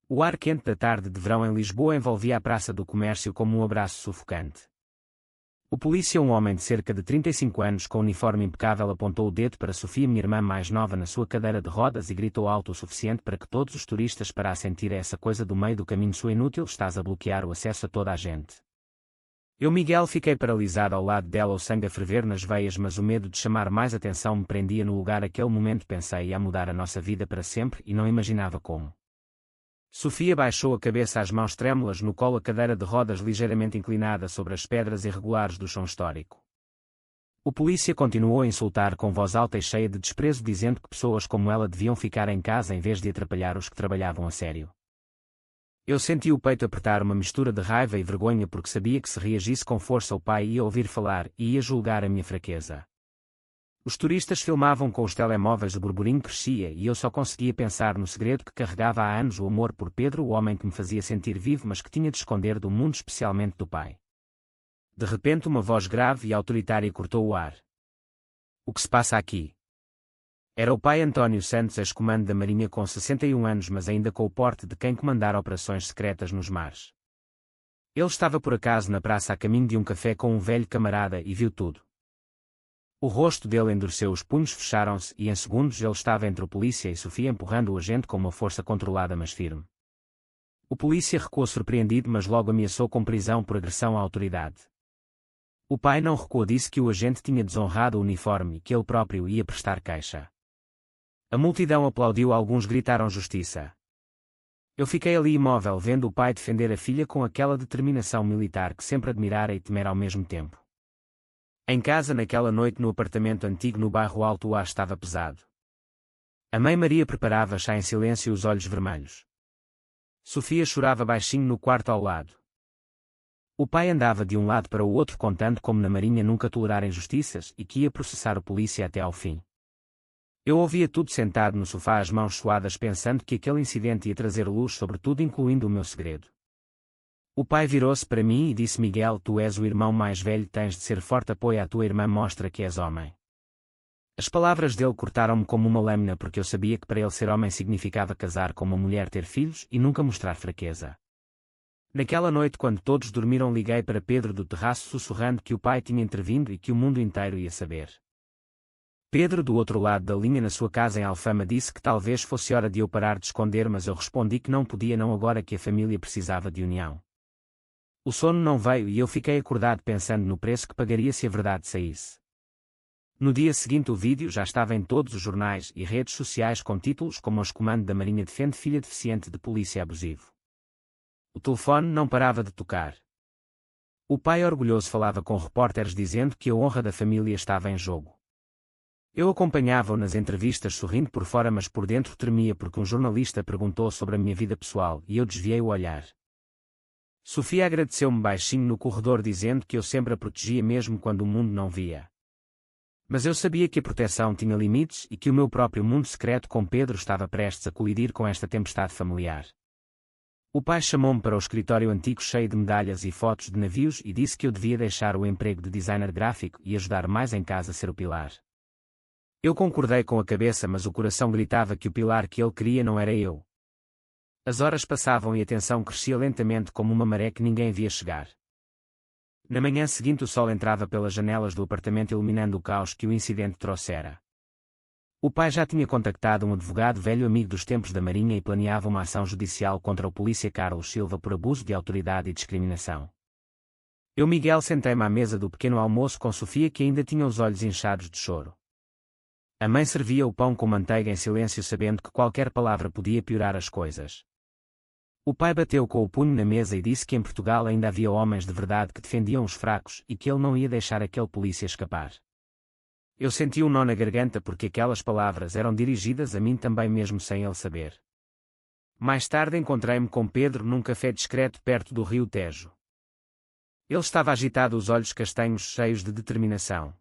O ar quente da tarde de verão em Lisboa envolvia a Praça do Comércio como um abraço sufocante. O polícia, um homem de cerca de 35 anos com uniforme impecável, apontou o dedo para Sofia, minha irmã mais nova, na sua cadeira de rodas e gritou alto o suficiente para que todos os turistas parassem. Tira essa coisa do meio do caminho, sua inútil, estás a bloquear o acesso a toda a gente. Eu, Miguel, fiquei paralisado ao lado dela, o sangue a ferver nas veias, mas o medo de chamar mais atenção me prendia no lugar. Aquele momento pensei ia mudar a nossa vida para sempre e não imaginava como. Sofia baixou a cabeça, as mãos trêmulas no colo, a cadeira de rodas ligeiramente inclinada sobre as pedras irregulares do chão histórico. O polícia continuou a insultar com voz alta e cheia de desprezo, dizendo que pessoas como ela deviam ficar em casa em vez de atrapalhar os que trabalhavam a sério. Eu senti o peito apertar, uma mistura de raiva e vergonha, porque sabia que se reagisse com força o pai ia ouvir falar e ia julgar a minha fraqueza. Os turistas filmavam com os telemóveis, o burburinho crescia e eu só conseguia pensar no segredo que carregava há anos, o amor por Pedro, o homem que me fazia sentir vivo, mas que tinha de esconder do mundo, especialmente do pai. De repente uma voz grave e autoritária cortou o ar. O que se passa aqui? Era o pai António Santos, ex-comando da Marinha, com 61 anos, mas ainda com o porte de quem comandara operações secretas nos mares. Ele estava por acaso na praça a caminho de um café com um velho camarada e viu tudo. O rosto dele endureceu, os punhos fecharam-se e em segundos ele estava entre o polícia e Sofia, empurrando o agente com uma força controlada mas firme. O polícia recuou surpreendido, mas logo ameaçou com prisão por agressão à autoridade. O pai não recuou, disse que o agente tinha desonrado o uniforme e que ele próprio ia prestar queixa. A multidão aplaudiu, alguns gritaram justiça. Eu fiquei ali imóvel, vendo o pai defender a filha com aquela determinação militar que sempre admirara e temera ao mesmo tempo. Em casa, naquela noite no apartamento antigo no bairro Alto, o ar estava pesado. A mãe Maria preparava chá em silêncio, os olhos vermelhos. Sofia chorava baixinho no quarto ao lado. O pai andava de um lado para o outro, contando como na Marinha nunca tolerara injustiças e que ia processar o polícia até ao fim. Eu ouvia tudo sentado no sofá, as mãos suadas, pensando que aquele incidente ia trazer luz sobre tudo, incluindo o meu segredo. O pai virou-se para mim e disse: Miguel, tu és o irmão mais velho, tens de ser forte, apoia a tua irmã, mostra que és homem. As palavras dele cortaram-me como uma lâmina, porque eu sabia que para ele ser homem significava casar com uma mulher, ter filhos e nunca mostrar fraqueza. Naquela noite, quando todos dormiram, liguei para Pedro do terraço, sussurrando que o pai tinha intervindo e que o mundo inteiro ia saber. Pedro, do outro lado da linha, na sua casa em Alfama, disse que talvez fosse hora de eu parar de esconder, mas eu respondi que não podia, não agora, que a família precisava de união. O sono não veio e eu fiquei acordado pensando no preço que pagaria se a verdade saísse. No dia seguinte o vídeo já estava em todos os jornais e redes sociais com títulos como "Os comando da Marinha defende filha deficiente de polícia abusivo". O telefone não parava de tocar. O pai orgulhoso falava com repórteres dizendo que a honra da família estava em jogo. Eu acompanhava-o nas entrevistas sorrindo por fora, mas por dentro tremia porque um jornalista perguntou sobre a minha vida pessoal e eu desviei o olhar. Sofia agradeceu-me baixinho no corredor, dizendo que eu sempre a protegia mesmo quando o mundo não via. Mas eu sabia que a proteção tinha limites e que o meu próprio mundo secreto com Pedro estava prestes a colidir com esta tempestade familiar. O pai chamou-me para o escritório antigo cheio de medalhas e fotos de navios e disse que eu devia deixar o emprego de designer gráfico e ajudar mais em casa a ser o pilar. Eu concordei com a cabeça, mas o coração gritava que o pilar que ele queria não era eu. As horas passavam e a tensão crescia lentamente como uma maré que ninguém via chegar. Na manhã seguinte o sol entrava pelas janelas do apartamento, iluminando o caos que o incidente trouxera. O pai já tinha contactado um advogado velho amigo dos tempos da Marinha e planeava uma ação judicial contra o polícia Carlos Silva por abuso de autoridade e discriminação. Eu, Miguel, sentei-me à mesa do pequeno almoço com Sofia, que ainda tinha os olhos inchados de choro. A mãe servia o pão com manteiga em silêncio, sabendo que qualquer palavra podia piorar as coisas. O pai bateu com o punho na mesa e disse que em Portugal ainda havia homens de verdade que defendiam os fracos e que ele não ia deixar aquele polícia escapar. Eu senti um nó na garganta porque aquelas palavras eram dirigidas a mim também, mesmo sem ele saber. Mais tarde encontrei-me com Pedro num café discreto perto do rio Tejo. Ele estava agitado, os olhos castanhos cheios de determinação.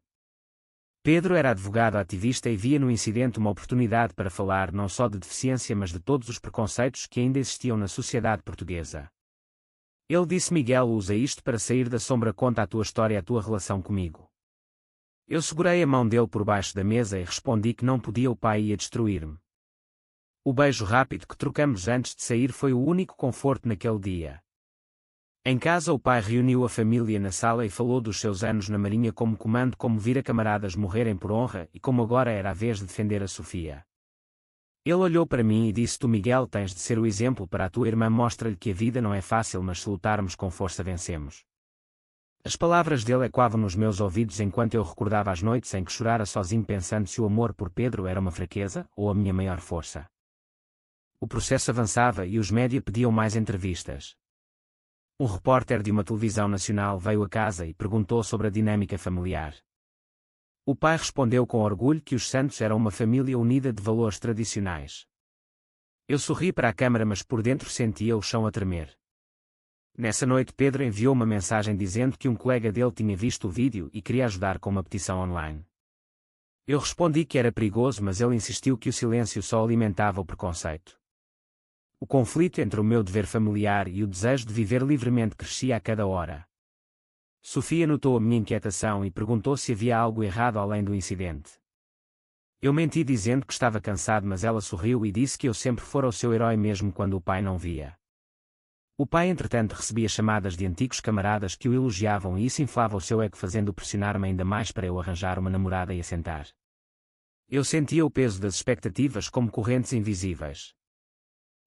Pedro era advogado ativista e via no incidente uma oportunidade para falar não só de deficiência, mas de todos os preconceitos que ainda existiam na sociedade portuguesa. Ele disse: Miguel, usa isto para sair da sombra, conta a tua história, a tua relação comigo. Eu segurei a mão dele por baixo da mesa e respondi que não podia, o pai ia destruir-me. O beijo rápido que trocamos antes de sair foi o único conforto naquele dia. Em casa o pai reuniu a família na sala e falou dos seus anos na Marinha como comando, como vira camaradas morrerem por honra e como agora era a vez de defender a Sofia. Ele olhou para mim e disse: Tu, Miguel, tens de ser o exemplo para a tua irmã, mostra-lhe que a vida não é fácil, mas se lutarmos com força vencemos. As palavras dele ecoavam nos meus ouvidos enquanto eu recordava as noites em que chorara sozinho pensando se o amor por Pedro era uma fraqueza ou a minha maior força. O processo avançava e os média pediam mais entrevistas. Um repórter de uma televisão nacional veio a casa e perguntou sobre a dinâmica familiar. O pai respondeu com orgulho que os Santos eram uma família unida de valores tradicionais. Eu sorri para a câmara, mas por dentro sentia o chão a tremer. Nessa noite Pedro enviou uma mensagem dizendo que um colega dele tinha visto o vídeo e queria ajudar com uma petição online. Eu respondi que era perigoso, mas ele insistiu que o silêncio só alimentava o preconceito. O conflito entre o meu dever familiar e o desejo de viver livremente crescia a cada hora. Sofia notou a minha inquietação e perguntou se havia algo errado além do incidente. Eu menti dizendo que estava cansado, mas ela sorriu e disse que eu sempre fora o seu herói mesmo quando o pai não via. O pai entretanto recebia chamadas de antigos camaradas que o elogiavam e isso inflava o seu ego, fazendo-o pressionar-me ainda mais para eu arranjar uma namorada e assentar. Eu sentia o peso das expectativas como correntes invisíveis.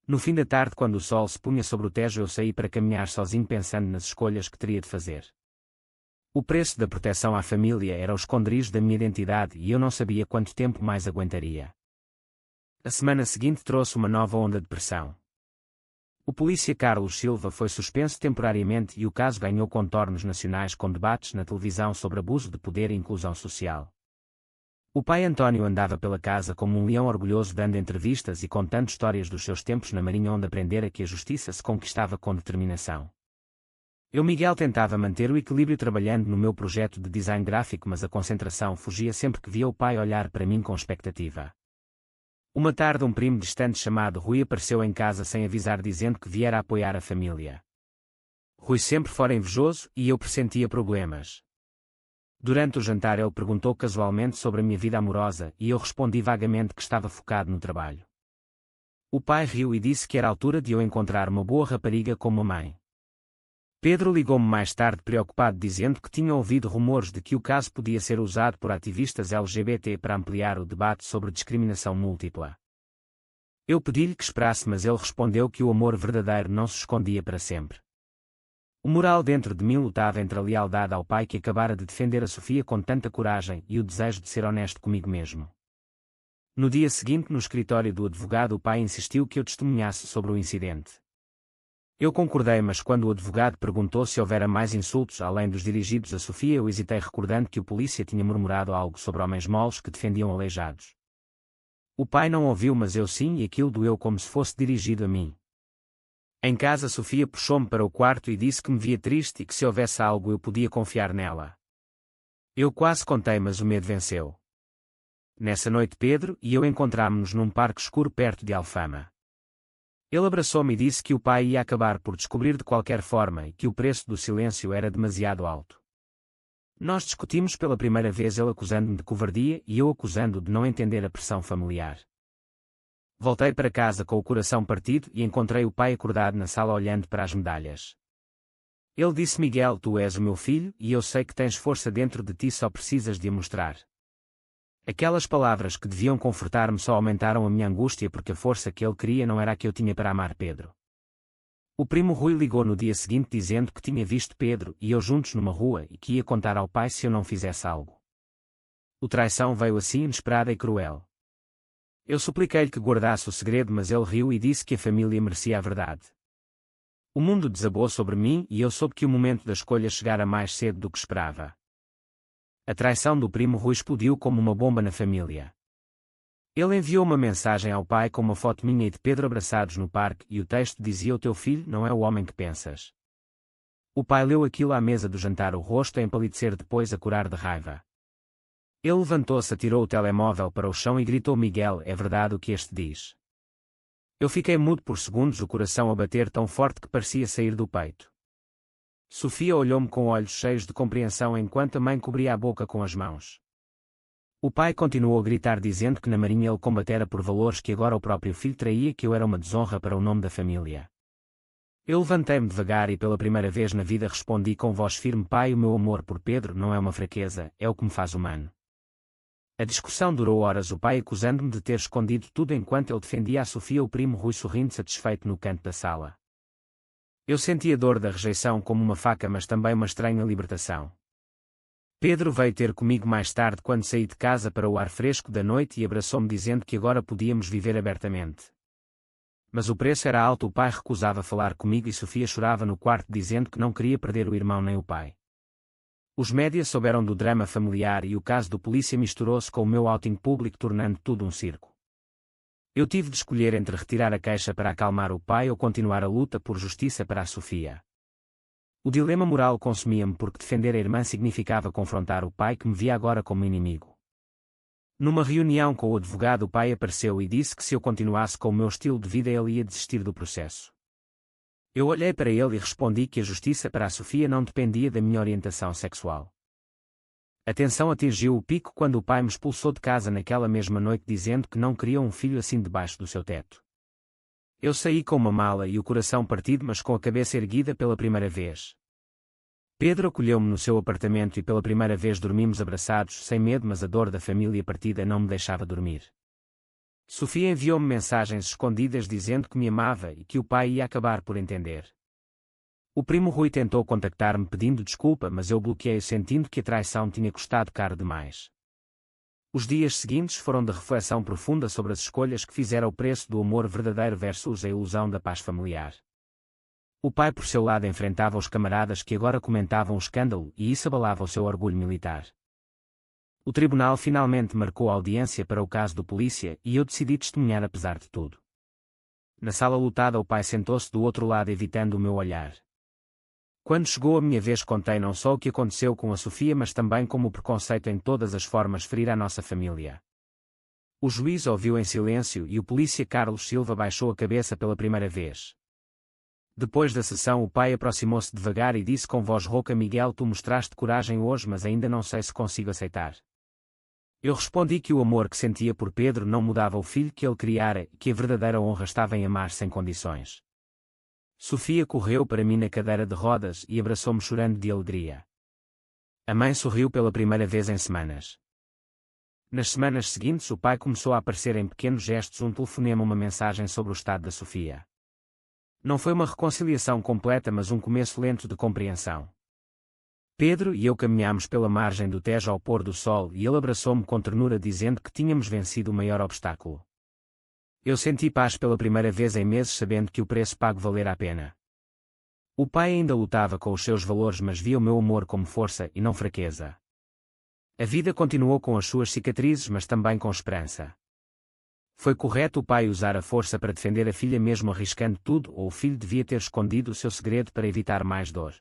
No fim da tarde, quando o sol se punha sobre o Tejo, eu saí para caminhar sozinho pensando nas escolhas que teria de fazer. O preço da proteção à família era o esconderijo da minha identidade e eu não sabia quanto tempo mais aguentaria. A semana seguinte trouxe uma nova onda de pressão. O polícia Carlos Silva foi suspenso temporariamente e o caso ganhou contornos nacionais com debates na televisão sobre abuso de poder e inclusão social. O pai António andava pela casa como um leão orgulhoso, dando entrevistas e contando histórias dos seus tempos na Marinha, onde aprendera que a justiça se conquistava com determinação. Eu, Miguel, tentava manter o equilíbrio trabalhando no meu projeto de design gráfico, mas a concentração fugia sempre que via o pai olhar para mim com expectativa. Uma tarde um primo distante chamado Rui apareceu em casa sem avisar, dizendo que viera apoiar a família. Rui sempre fora invejoso e eu pressentia problemas. Durante o jantar ele perguntou casualmente sobre a minha vida amorosa e eu respondi vagamente que estava focado no trabalho. O pai riu e disse que era a altura de eu encontrar uma boa rapariga como a mãe. Pedro ligou-me mais tarde preocupado, dizendo que tinha ouvido rumores de que o caso podia ser usado por ativistas LGBT para ampliar o debate sobre discriminação múltipla. Eu pedi-lhe que esperasse, mas ele respondeu que o amor verdadeiro não se escondia para sempre. O moral dentro de mim lutava entre a lealdade ao pai que acabara de defender a Sofia com tanta coragem e o desejo de ser honesto comigo mesmo. No dia seguinte, no escritório do advogado, o pai insistiu que eu testemunhasse sobre o incidente. Eu concordei, mas quando o advogado perguntou se houvera mais insultos além dos dirigidos a Sofia, eu hesitei, recordando que o polícia tinha murmurado algo sobre homens moles que defendiam aleijados. O pai não ouviu, mas eu sim, e aquilo doeu como se fosse dirigido a mim. Em casa, Sofia puxou-me para o quarto e disse que me via triste e que se houvesse algo eu podia confiar nela. Eu quase contei, mas o medo venceu. Nessa noite Pedro e eu encontrámo-nos num parque escuro perto de Alfama. Ele abraçou-me e disse que o pai ia acabar por descobrir de qualquer forma e que o preço do silêncio era demasiado alto. Nós discutimos pela primeira vez, ele acusando-me de covardia e eu acusando-o de não entender a pressão familiar. Voltei para casa com o coração partido e encontrei o pai acordado na sala olhando para as medalhas. Ele disse: Miguel, tu és o meu filho e eu sei que tens força dentro de ti, só precisas de a mostrar. Aquelas palavras que deviam confortar-me só aumentaram a minha angústia, porque a força que ele queria não era a que eu tinha para amar Pedro. O primo Rui ligou no dia seguinte dizendo que tinha visto Pedro e eu juntos numa rua e que ia contar ao pai se eu não fizesse algo. O traição veio assim, inesperada e cruel. Eu supliquei-lhe que guardasse o segredo, mas ele riu e disse que a família merecia a verdade. O mundo desabou sobre mim e eu soube que o momento da escolha chegara mais cedo do que esperava. A traição do primo Rui explodiu como uma bomba na família. Ele enviou uma mensagem ao pai com uma foto minha e de Pedro abraçados no parque e o texto dizia: o teu filho não é o homem que pensas. O pai leu aquilo à mesa do jantar, o rosto a empalidecer, depois a curar de raiva. Ele levantou-se, atirou o telemóvel para o chão e gritou: Miguel, é verdade o que este diz? Eu fiquei mudo por segundos, o coração a bater tão forte que parecia sair do peito. Sofia olhou-me com olhos cheios de compreensão enquanto a mãe cobria a boca com as mãos. O pai continuou a gritar dizendo que na marinha ele combatera por valores que agora o próprio filho traía, que eu era uma desonra para o nome da família. Eu levantei-me devagar e pela primeira vez na vida respondi com voz firme: pai, o meu amor por Pedro não é uma fraqueza, é o que me faz humano. A discussão durou horas, o pai acusando-me de ter escondido tudo enquanto ele defendia a Sofia, o primo Rui sorrindo satisfeito no canto da sala. Eu senti a dor da rejeição como uma faca, mas também uma estranha libertação. Pedro veio ter comigo mais tarde quando saí de casa para o ar fresco da noite e abraçou-me dizendo que agora podíamos viver abertamente. Mas o preço era alto, o pai recusava falar comigo e Sofia chorava no quarto dizendo que não queria perder o irmão nem o pai. Os médias souberam do drama familiar e o caso do polícia misturou-se com o meu outing público, tornando tudo um circo. Eu tive de escolher entre retirar a queixa para acalmar o pai ou continuar a luta por justiça para a Sofia. O dilema moral consumia-me porque defender a irmã significava confrontar o pai que me via agora como inimigo. Numa reunião com o advogado, o pai apareceu e disse que se eu continuasse com o meu estilo de vida ele ia desistir do processo. Eu olhei para ele e respondi que a justiça para a Sofia não dependia da minha orientação sexual. A tensão atingiu o pico quando o pai me expulsou de casa naquela mesma noite dizendo que não queria um filho assim debaixo do seu teto. Eu saí com uma mala e o coração partido, mas com a cabeça erguida pela primeira vez. Pedro acolheu-me no seu apartamento e pela primeira vez dormimos abraçados, sem medo, mas a dor da família partida não me deixava dormir. Sofia enviou-me mensagens escondidas dizendo que me amava e que o pai ia acabar por entender. O primo Rui tentou contactar-me pedindo desculpa, mas eu bloqueei-o sentindo que a traição tinha custado caro demais. Os dias seguintes foram de reflexão profunda sobre as escolhas que fizeram o preço do amor verdadeiro versus a ilusão da paz familiar. O pai por seu lado enfrentava os camaradas que agora comentavam o escândalo e isso abalava o seu orgulho militar. O tribunal finalmente marcou a audiência para o caso do polícia e eu decidi testemunhar apesar de tudo. Na sala lotada o pai sentou-se do outro lado evitando o meu olhar. Quando chegou a minha vez contei não só o que aconteceu com a Sofia, mas também como o preconceito em todas as formas ferir a nossa família. O juiz ouviu em silêncio e o polícia Carlos Silva baixou a cabeça pela primeira vez. Depois da sessão o pai aproximou-se devagar e disse com voz rouca: Miguel, tu mostraste coragem hoje, mas ainda não sei se consigo aceitar. Eu respondi que o amor que sentia por Pedro não mudava o filho que ele criara e que a verdadeira honra estava em amar sem condições. Sofia correu para mim na cadeira de rodas e abraçou-me chorando de alegria. A mãe sorriu pela primeira vez em semanas. Nas semanas seguintes o pai começou a aparecer em pequenos gestos, um telefonema, uma mensagem sobre o estado da Sofia. Não foi uma reconciliação completa, mas um começo lento de compreensão. Pedro e eu caminhámos pela margem do Tejo ao pôr do sol e ele abraçou-me com ternura dizendo que tínhamos vencido o maior obstáculo. Eu senti paz pela primeira vez em meses, sabendo que o preço pago valera a pena. O pai ainda lutava com os seus valores, mas via o meu amor como força e não fraqueza. A vida continuou com as suas cicatrizes, mas também com esperança. Foi correto o pai usar a força para defender a filha mesmo arriscando tudo, ou o filho devia ter escondido o seu segredo para evitar mais dor?